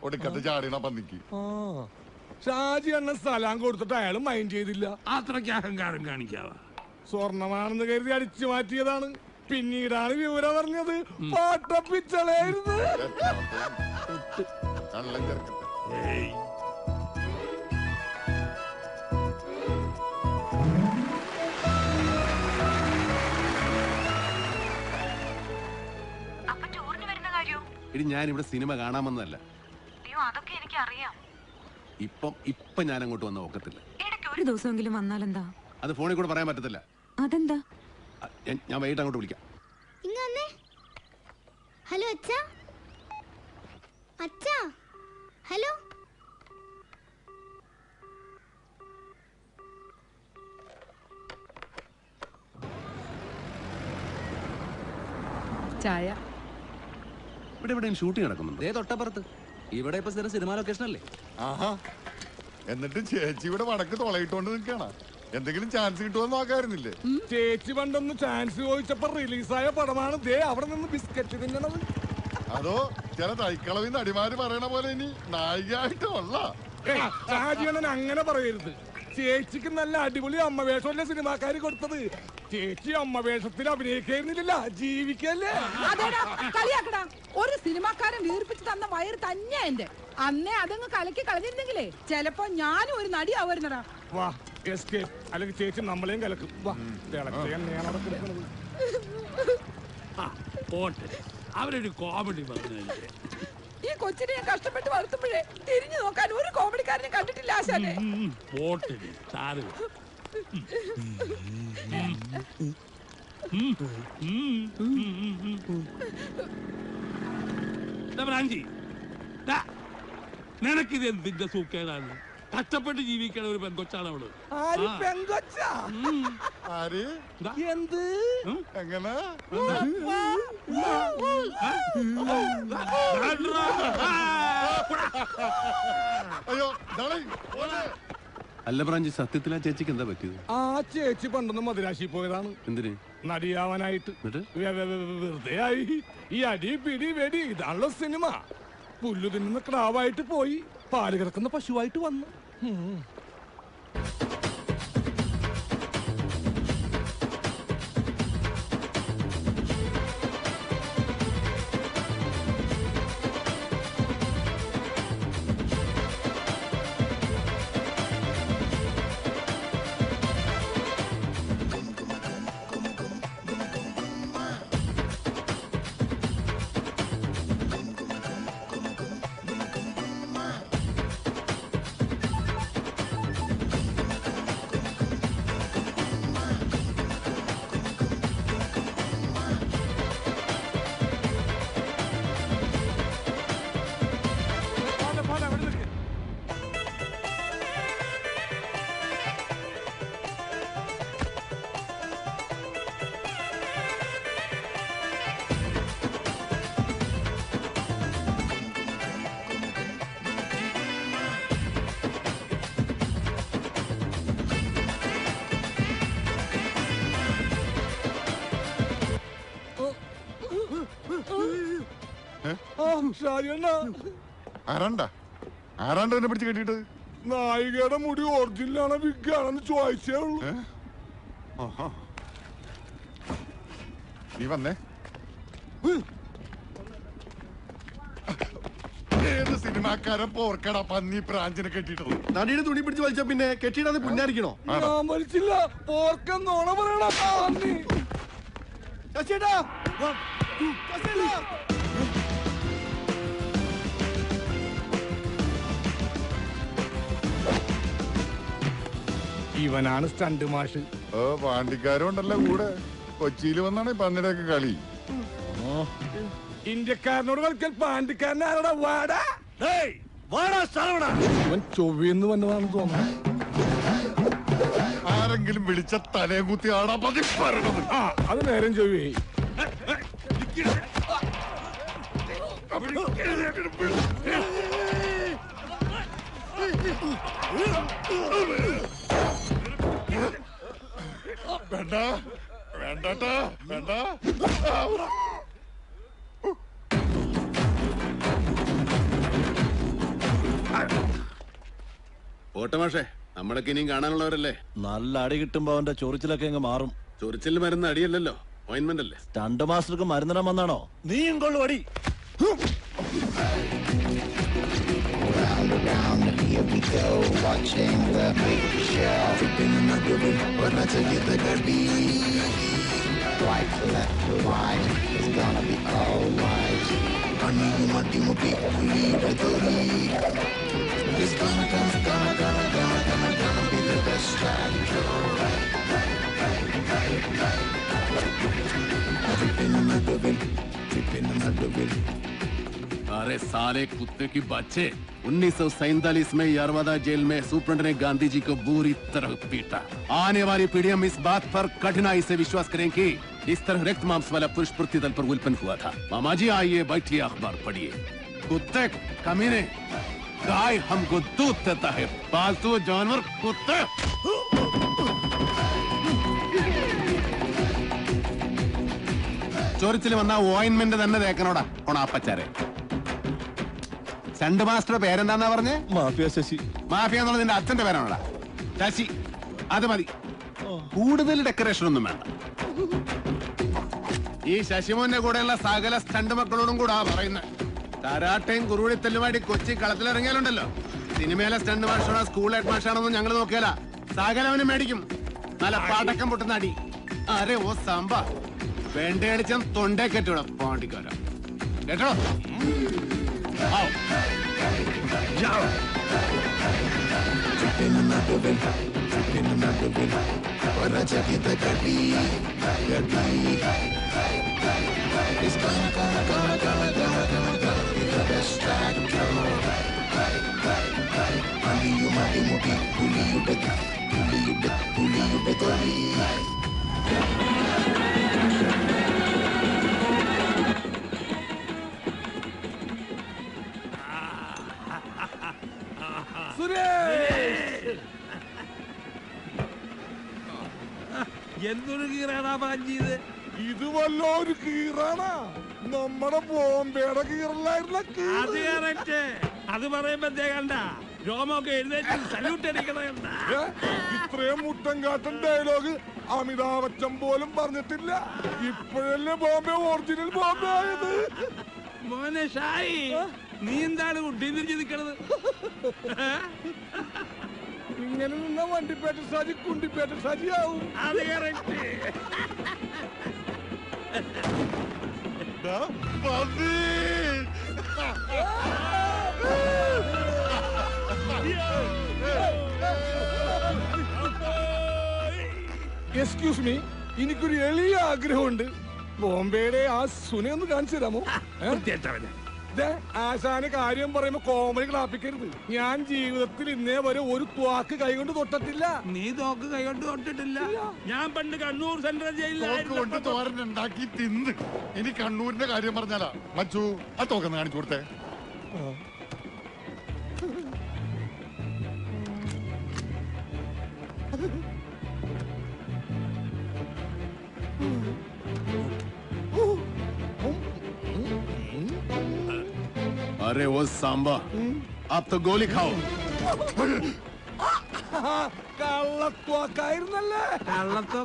ഒടുക്കത്തെ ചാടിയണ പന്നിക്ക്. ഷാജി എന്ന സ്ഥലം കൊടുത്തിട്ട് അയാൾ മൈൻഡ് ചെയ്തില്ല. അത്രയ്ക്ക് അഹങ്കാരം കാണിക്കാവാ. സ്വർണമാണെന്ന് കരുതി അടിച്ചു മാറ്റിയതാണ്. പിന്നീടാണ് വിവരം പറഞ്ഞത് പാട്ടപ്പിച്ചളായിരുന്നു. ഞാനിവിടെ സിനിമ കാണാമെന്നല്ല. അതൊക്കെ എനിക്ക് അറിയാം. ഇപ്പൊ ഞാൻ അങ്ങോട്ട് വന്ന ഒക്കത്തില്ല. ഒരു ദിവസമെങ്കിലും വന്നാലെന്താ? അത് ഫോണിൽ കൂടെ പറയാൻ പറ്റത്തില്ല. അതെന്താ? ഞാൻ വൈകിട്ട് അങ്ങോട്ട് വിളിക്കാം. ഹലോ അച്ഛാ. അച്ഛാ ഹലോ. ചായ. ഇവിടെ എവിടെയും ഷൂട്ടിംഗ് നടക്കുന്നുണ്ട്. തൊട്ടപ്പുറത്ത്. ഇവിടെ ഇപ്പൊ സിനിമ ലൊക്കേഷൻ അല്ലേ? ആഹാ, എന്നിട്ട് ചേച്ചി ഇവിടെ വടക്ക് തുളയിട്ടുകൊണ്ട് നിൽക്കണ. എന്തെങ്കിലും ചാൻസ് കിട്ടുമെന്ന് നോക്കാറുന്നില്ലേ? ചേച്ചി പണ്ടൊന്ന് ചാൻസ് ചോദിച്ചപ്പോ റിലീസായ പടമാണ് ദേ അവിടെ നിന്ന് ബിസ്ക്കറ്റ് തിന്നണത്. അതോ ചില തൈക്കളവിൽ നടിമാര് പറയണ പോലെ ഇനി നായികയായിട്ടുള്ള ഷാജിയണ്ണൻ അങ്ങനെ പറയരുത്. ചേച്ചിക്ക് നല്ല അടിപൊളി അമ്മ വേഷമല്ലേ സിനിമാക്കാര് കൊടുത്തത്. ചേച്ചി അമ്മ വേഷത്തിൽ അഭിനയിക്കുന്നില്ല, ജീവിക്കല്ലേ. ഒരു സിനിമാക്കാരൻ വീർപ്പിച്ച് തന്ന വയറ് തന്നെ എന്റെ. അന്നേ അതങ്ങ് കലക്കി കളഞ്ഞിരുന്നെങ്കിലേ ചിലപ്പോ ഞാനും ഒരു നടിയാവുന്നടാ. വാ എസ്കേപ്പ്. അല്ലെങ്കിൽ ചേച്ചി നമ്മളെയും കലക്കും. വാ അവരൊരു കോമഡി പറഞ്ഞല്ലേ. ഈ കൊച്ചിനെ ഞാൻ കഷ്ടപ്പെട്ട് വളർത്തുമ്പോഴേ തിരിഞ്ഞു നോക്കാൻ ഒരു കോമഡിക്കാരനെ കണ്ടിട്ടില്ല ആശാനെ. പോട്ടെ സാറ്. നിനക്കിത് എന്തിന്റെ സൂക്കേടാണ്? കഷ്ടപ്പെട്ട് ജീവിക്കണ ഒരു പെൺകൊച്ചാണ് അവള്. എന്ത് എങ്ങനെ അയ്യോ അല്ല ബ്രാഞ്ചി, സത്യത്തിൽ ആ ചേച്ചിക്ക് എന്താ പറ്റിയത്? ആ ചേച്ചി പണ്ടൊന്ന് മദിരാശി പോയതാണ്. എന്തിന്? നടിയാവാനായിട്ട്. വെറുതെ ആയി. ഈ അടി പിടി വെടി ഇതാണല്ലോ സിനിമ. പുല്ലു തിന്നുന്ന ക്രാവായിട്ട് പോയി പാല് കിടക്കുന്ന പശുവായിട്ട് വന്നു. ആരാണ്ട് എന്നെ പിടിച്ച് കെട്ടിട്ട്? നായികയുടെ മുടി ഒറിജിനലാണോ വിഗാണെന്ന് ചോദിച്ചേ ഉള്ളൂ. നീ വന്നേ. ഏത് സിനിമാക്കാരൻ പോർക്കട പന്നി പ്രാഞ്ചിനെ കെട്ടിട്ടത്? നടിയുടെ തുണി പിടിച്ച് വലിച്ച പിന്നെ കെട്ടിയിടാതെ പുന്നാരിക്കണോ? ഞാൻ വലിച്ചില്ല. പോർക്കെന്നോണ പറയണ. ഇവനാണ് സ്റ്റണ്ട് മാഷ്. പാണ്ടിക്കാരും ഉണ്ടല്ലോ കൂടെ. കൊച്ചിയിൽ വന്നാണ് പന്നിയുടെ ഒക്കെ കളി. ഇന്ത്യക്കാരനോട് കളിക്കൽ പാണ്ടിക്കാരനെ ആരടാ? വാടാ അവൻ ചൊവ്വന്ന് വന്നതാണെന്ന് തോന്നുന്നു. ആരെങ്കിലും വിളിച്ച തലയും കുത്തി ആടാ പതി പറയണത്. അത് നേരം ചൊവ്വേ. വേണ്ട വേണ്ടട്ടാ വേണ്ട. ഓട്ടമാഷേ നമ്മളൊക്കെ ഇനിയും കാണാനുള്ളവരല്ലേ. നല്ല അടി കിട്ടുമ്പോ അവന്റെ ചൊറിച്ചിലൊക്കെ അങ്ങ് മാറും. ചൊറിച്ചിൽ മരുന്ന് അടിയല്ലല്ലോ, ഓയിൻമെന്റ് അല്ലേ. സ്റ്റണ്ട് മാസ്റ്റർക്ക് മരുന്നിടാൻ വന്നാണോ? നീയും കൊള്ളു അടി. अरे साले कुत्ते की बच्चे, 1947 में यरवदा जेल में सुप्रेंट ने गांधी जी को बुरी तरह पीटा। आने वाली पीढ़ियां इस बात पर कठिनाई से विश्वास करें कि इस तरह रक्त मांस वाला पुरुष पृथ्वी तल पर उत्पन्न हुआ था। मामा जी आइए, बैठिए, अखबार पढ़िए। कुत्ते कमीने, गाय हमको दूध देता है, पालतू जानवर कुत्ते। ചൊറിച്ചിൽ വന്ന ഓയിൻമെന്റ് തന്നെ തേക്കനോടാ ഓണാപ്പച്ചാരെ. സ്റ്റണ്ട് മാസ്റ്റർ പേരെന്താന്നാ പറഞ്ഞേ? മാഫിയ ശശി. മാഫിയ എന്നുള്ളത് നിന്റെ അച്ഛന്റെ പേരാണോടാ? ശശി. അത് മതി, കൂടുതൽ ഡെക്കറേഷൻ ഒന്നും വേണ്ട. ഈ ശശിമോന്റെ കൂടെയുള്ള സകല സ്റ്റണ്ട് മക്കളോടും കൂടാ പറയുന്നത്. കരാട്ടയും കുറുവിളിത്തല്ലുമായിട്ട് കൊച്ചി കളത്തിലിറങ്ങിയാലുണ്ടല്ലോ, സിനിമയിലെ സ്റ്റണ്ട് മാഷാണോ സ്കൂൾ ഹെഡ് മാഷാണോന്നും ഞങ്ങൾ നോക്കിയാല സകലവനും മേടിക്കും. നല്ല പാടക്കം പൊട്ടുന്ന അടി. അരെ ഓ സാമ്പ വേണ്ടയടിച്ചാൽ തൊണ്ടേ കെട്ടിവിടാം പാണ്ടിക്കാര. കേട്ടോ? എന്തൊരു കീറാണാ പാഞ്ചിയത്? ഇത് വല്ലൊരു കീറാണാ? നമ്മുടെ ബോംബെയുടെ കീറലായിരുന്ന അത് കറക്റ്റ്. അത് പറയുമ്പോ കണ്ട രോമൊക്കെ എഴുന്നേറ്റ് സല്യൂട്ട് അടിക്കണ. ഇത്രയും മുട്ടം കാട്ടൻ ഡയലോഗ് അമിതാഭ് ബച്ചൻ പോലും പറഞ്ഞിട്ടില്ല. ഇപ്പോഴല്ലേ ബോംബെ ഒറിജിനൽ ബോംബെ ആയത്. മോനെ ഷായി, നീ എന്താണ് കുട്ടി തിരിഞ്ഞ് നിൽക്കണത്? ഇങ്ങനെ നിന്ന വണ്ടിപ്പേറ്റ സാജി കുണ്ടിപ്പേറ്റ സാജിയാവും. അത് കറക്റ്റ്. എക്സ്ക്യൂസ് മീ, എനിക്കൊരു എളിയ ആഗ്രഹമുണ്ട്. ബോംബെയുടെ ആ സുനെ ഒന്ന് കാണിച്ചു തരാമോ? ആശാന് കാര്യം പറയുമ്പോ കോമഡി ക്ലാപ്പിക്കരുത്. ഞാൻ ജീവിതത്തിൽ ഇന്നേ വരെ ഒരു ത്വാക്ക് കൈകൊണ്ട് തൊട്ടിട്ടില്ല. നീ തോക്ക് കൈകൊണ്ട് തൊട്ടിട്ടില്ല. ഞാൻ പണ്ട് കണ്ണൂർ സെൻട്രൽ ജയിലിൽ തോരൻ ഉണ്ടാക്കി തിന്ന്. ഇനി കണ്ണൂരിന്റെ കാര്യം പറഞ്ഞാലാ മച്ചു ആ തോക്കെന്ന് കാണിച്ചു കൊടുത്തേ. अरे वो सांबा, आप तो गोली खाओ. കള്ളത്വാക്കായിരുന്നല്ലേ? കള്ളത്തോ